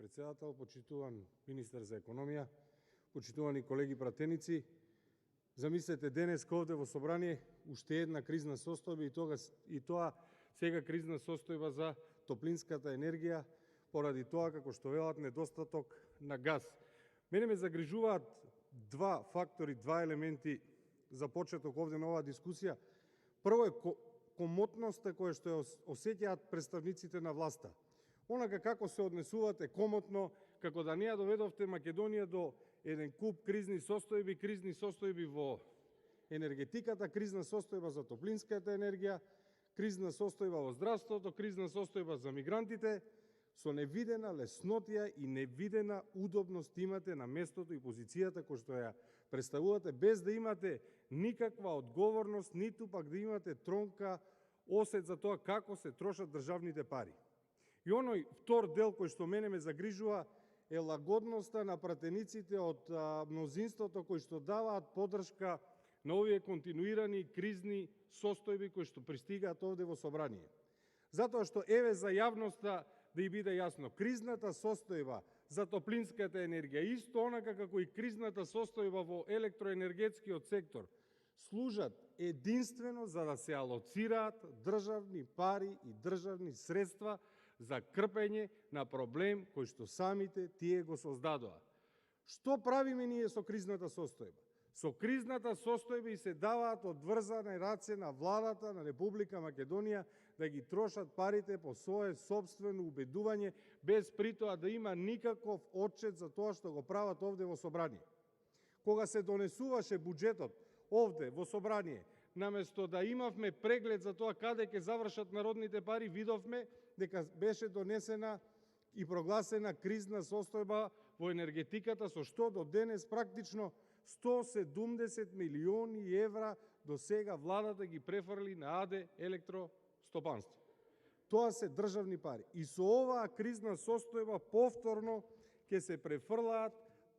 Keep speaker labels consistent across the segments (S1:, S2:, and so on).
S1: председател, почитуван министар за економија, почитувани колеги пратеници. Замислете денеска овде во собрание уште една кризна состојба и тоа сега кризна состојба за топлинската енергија поради тоа, како што велат, недостаток на газ. Мене ме загрижуваат два фактори, два елементи за почеток овде на оваа дискусија. Прво е комотноста која што ја осеќаат представниците на власта. Онака како се однесувате комотно, како да не ја доведовте Македонија до еден куп кризни состојби во енергетиката, кризна состојба за топлинската енергија, кризна состојба во здравството, кризна состојба за мигрантите, со невидена леснотија и невидена удобност имате на местото и позицијата која што ја представувате, без да имате никаква одговорност, ниту пак да имате тронка осет за тоа како се трошат државните пари. И оној втор дел кој што мене ме загрижува е лагодноста на пратениците од мнозинството кои што даваат поддршка на овие континуирани кризни состојби кои што пристигаат овде во собрание. Затоа што еве за јавноста да и биде јасно, кризната состојба за топлинската енергија, исто онака како и кризната состојба во електроенергетскиот сектор, служат единствено за да се алоцираат државни пари и државни средства за крпење на проблем кој што самите тие го создадоа. Што правиме ние со кризната состојба? Со кризната состојба и се даваат одврзани раце на владата на Република Македонија да ги трошат парите по свое собствено убедување, без притоа да има никаков отчет за тоа што го прават овде во собрание. Кога се донесуваше буџетот овде во собрание, наместо да имавме преглед за тоа каде ќе завршат народните пари, видовме дека беше донесена и прогласена кризна состојба во енергетиката, со што до денес практично 170 милиони евра до сега владата ги префрли на АД електростопанство. Тоа се државни пари. И со оваа кризна состојба повторно ќе се префрлаат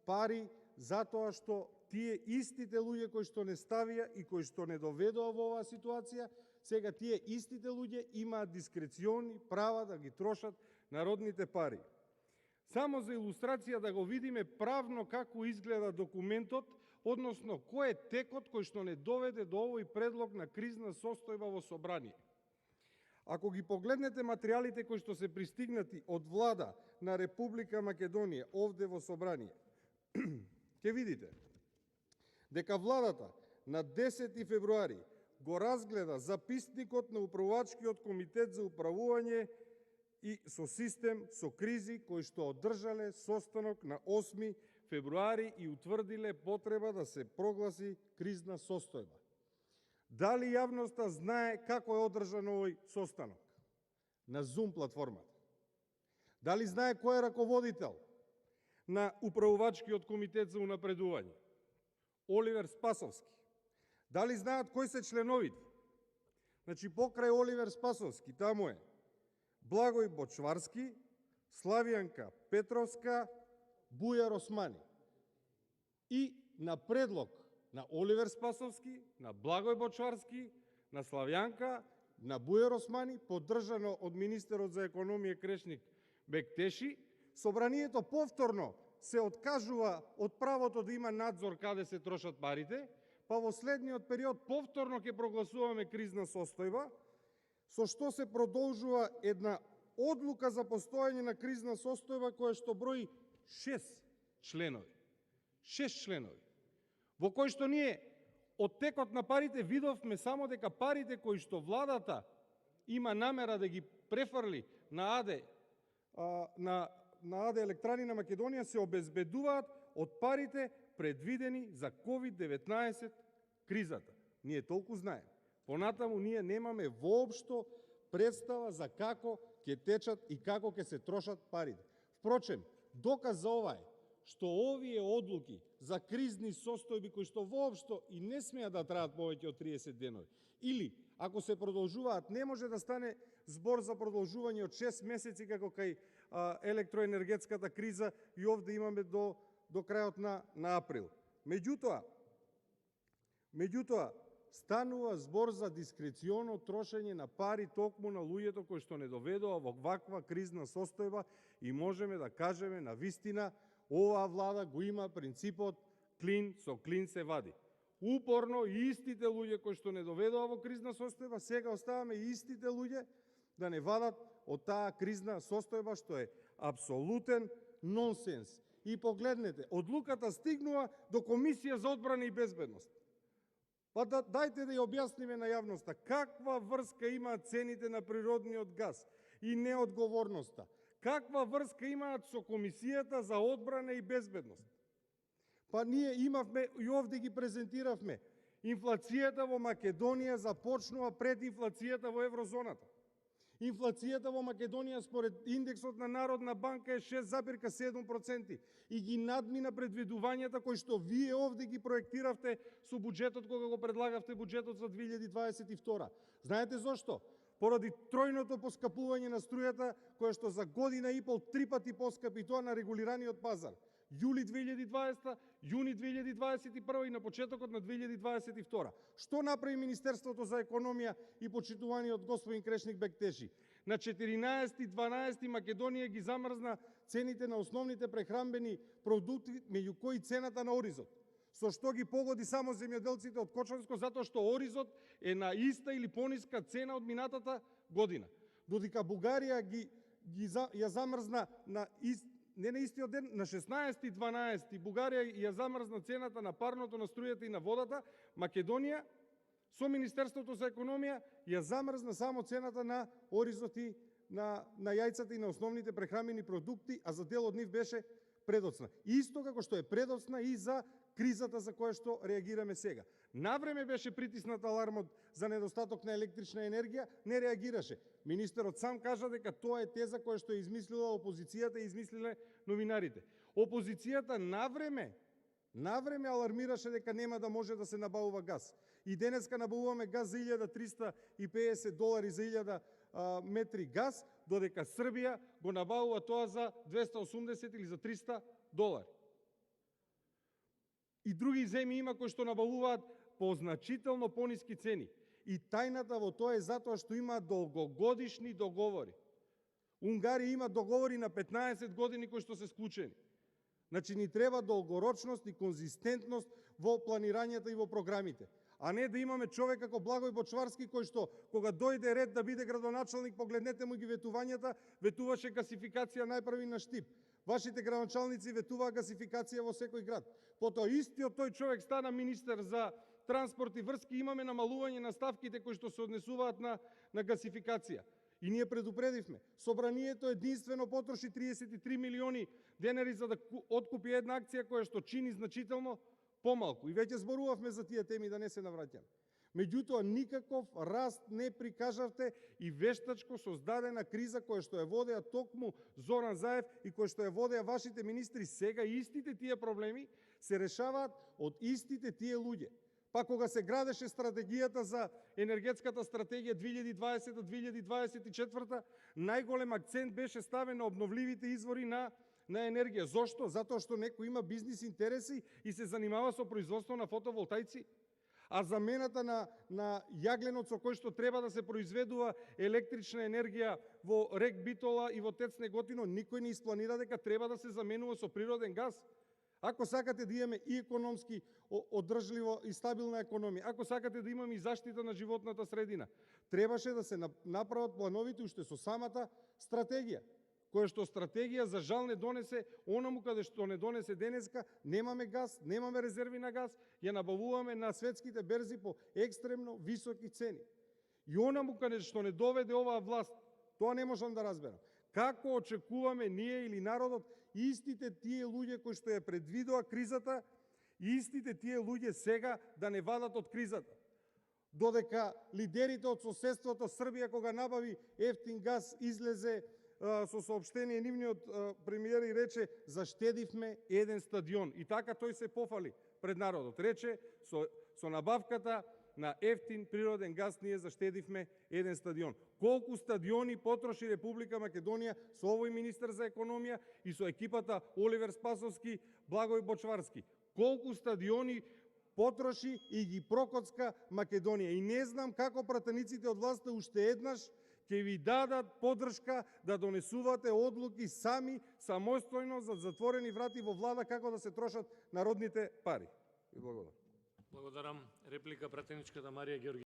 S1: пари затоа што тие истите луѓе кои што не ставија и кои што не доведоа во оваа ситуација, сега тие истите луѓе имаат дискрециони права да ги трошат народните пари. Само за илустрација да го видиме правно како изгледа документот, односно кој е текот кој што не доведе до овој предлог на кризна состојба во собрание. Ако ги погледнете материјалите кои што се пристигнати од влада на Република Македонија овде во собрание, ќе видите дека владата на 10 февруари го разгледа записникот на Управувачкиот комитет за управување и со систем со кризи кои што одржале состанок на 8 февруари и утврдиле потреба да се прогласи кризна состојба. Дали јавноста знае како е одржан овој состанок? На Zoom платформата. Дали знае кој е раководител на Управувачкиот комитет за унапредување? Оливер Спасовски. Дали знаат кои се членовите? Значи, покрај Оливер Спасовски, таму е Благој Бочварски, Славјанка Петровска, Бујар Османи. И на предлог на Оливер Спасовски, на Благој Бочварски, на Славјанка, на Бујар Османи, поддржано од министерот за економија Крешник Бектеши, собранието повторно се откажува од правото да има надзор каде се трошат парите, па во следниот период повторно ќе прогласуваме кризна состојба, со што се продолжува една одлука за постојање на кризна состојба која што брои 6 членови. 6 членови. Во кој што ние од текот на парите видовме само дека парите кои што владата има намера да ги префрли на АД Електрани на Македонија се обезбедуваат од парите предвидени за COVID-19 кризата. Ние толку знаеме. Понатаму ние немаме воопшто представа за како ќе течат и како ќе се трошат парите. Впрочем, доказ за ова е што овие одлуки за кризни состојби кои што воопшто и не смеат да траат повеќе од 30 денови, или ако се продолжуваат, не може да стане збор за продолжување од 6 месеци како кај електроенергетската криза и овде имаме до крајот на април. Меѓутоа, станува збор за дискреционо трошење на пари токму на луѓето кои што не доведува во ваква кризна состојба и можеме да кажеме на вистина оваа влада го има принципот клин со клин се вади. Упорно и истите луѓе кои што не доведува во кризна состојба, сега оставаме и истите луѓе да не вадат од таа кризна состојба што е апсолутен нонсенс. И погледнете, одлуката стигнува до Комисија за одбрана и безбедност. Па дајте да ја објасниме на јавноста каква врска имаат цените на природниот газ и неодговорноста. Каква врска имаат со Комисијата за одбрана и безбедност? Па ние имавме и овде ги презентиравме. Инфлацијата во Македонија започнува пред инфлацијата во еврозоната. Инфлацијата во Македонија според индексот на Народна банка е 6,7% и ги надмина предвидувањата кои што вие овде ги проектиравте со буџетот кога го предлагавте буџетот за 2022. Знаете зошто? Поради тројното поскапување на струјата, кое што за година и пол 3 пати поскапи, тоа на регулираниот пазар. Јули 2020, јуни 2021 и на почетокот на 2022. Што направи Министерството за економија и почитуваниот господин Крешник Бектеши? На 14.12 Македонија ги замрзна цените на основните прехранбени продукти, меѓу кои цената на оризот. Со што ги погоди само земјоделците од Кочанско, затоа што оризот е на иста или пониска цена од минатата година. Додека Бугарија ја замрзна не на истиот ден, на 16.12 Бугарија ја замрзна цената на парното, на струјата и на водата, Македонија со Министерството за економија ја замрзна само цената на оризот и на јајцата и на основните прехранбени продукти, а за дел од нив беше предоцна. Исто како што е предоцна и за кризата за која што реагираме сега. Навреме беше притиснат алармот за недостаток на електрична енергија, не реагираше. Министерот сам кажа дека тоа е теза која што е измислила опозицијата и измислиле новинарите. Опозицијата навреме алармираше дека нема да може да се набавува газ. И денеска набавуваме газ за $1.350 за 1000 метри газ, додека Србија го набавува тоа за 280 или за $300. И други земји има кои што набавуваат по значително пониски цени. И тајната во тоа е затоа што има долгогодишни договори. Унгарија има договори на 15 години кои што се склучени. Значи ни треба долгорочност и конзистентност во планирањата и во програмите. А не да имаме човек како Благој Бочварски кој што кога дојде ред да биде градоначалник, погледнете му ги ветувањата, ветуваше гасификација најпрви на Штип. Вашите градоначалници ветуваа гасификација во секој град. Потоа истиот тој човек стана министер за транспорт и врски, имаме намалување на ставките кои што се однесуваат на гасификација. И ние предупредивме. Собранието единствено потроши 33 милиони денари за да откупи една акција која што чини значително помалку. И веќе зборувавме за тие теми, да не се навраќаме. Меѓутоа, никаков раст не прикажавте и вештачко создадена криза која што ја водеа токму Зоран Заев и која што ја водеа вашите министри, сега истите тие проблеми се решаваат од истите тие луѓе. Па кога се градеше стратегијата за енергетската стратегија 2020-2024, најголем акцент беше ставен на обновливите извори на енергија. Зошто? Затоа што некој има бизнис интереси и се занимава со производство на фотоволтаици. А замената на јагленот со кој што треба да се произведува електрична енергија во Рек Битола и во ТЕЦ Неготино, никој не испланира дека треба да се заменува со природен газ. Ако сакате да имаме и економски одржливо и стабилна економија, ако сакате да имаме и заштита на животната средина, требаше да се направат плановите уште со самата стратегија, која што стратегија за жал не донесе онаму каде што не донесе денеска, немаме газ, немаме резерви на газ, ја набавуваме на светските берзи по екстремно високи цени. И онаму каде што не доведе оваа власт, тоа не можам да разберам. Како очекуваме ние или народот истите тие луѓе кои што ја предвидоа кризата, истите тие луѓе сега да не вадат од кризата? Додека лидерите од соседството Србија кога набави ефтин газ излезе со соопштение нивниот премиер и рече заштедивме еден стадион. И така тој се пофали пред народот. Рече со набавката на ефтин природен газ ние заштедивме еден стадион. Колку стадиони потроши Република Македонија со овој министер за економија и со екипата Оливер Спасовски, Благој Бочварски? Колку стадиони потроши и ги прокоцка Македонија. И не знам како пратениците од власта уште еднаш ќе ви дадат поддршка да донесувате одлуки сами, самостојно, за затворени врати во влада, како да се трошат народните пари. И благодарам.
S2: Благодарам. Реплика пратеничката Марија Георгиевска.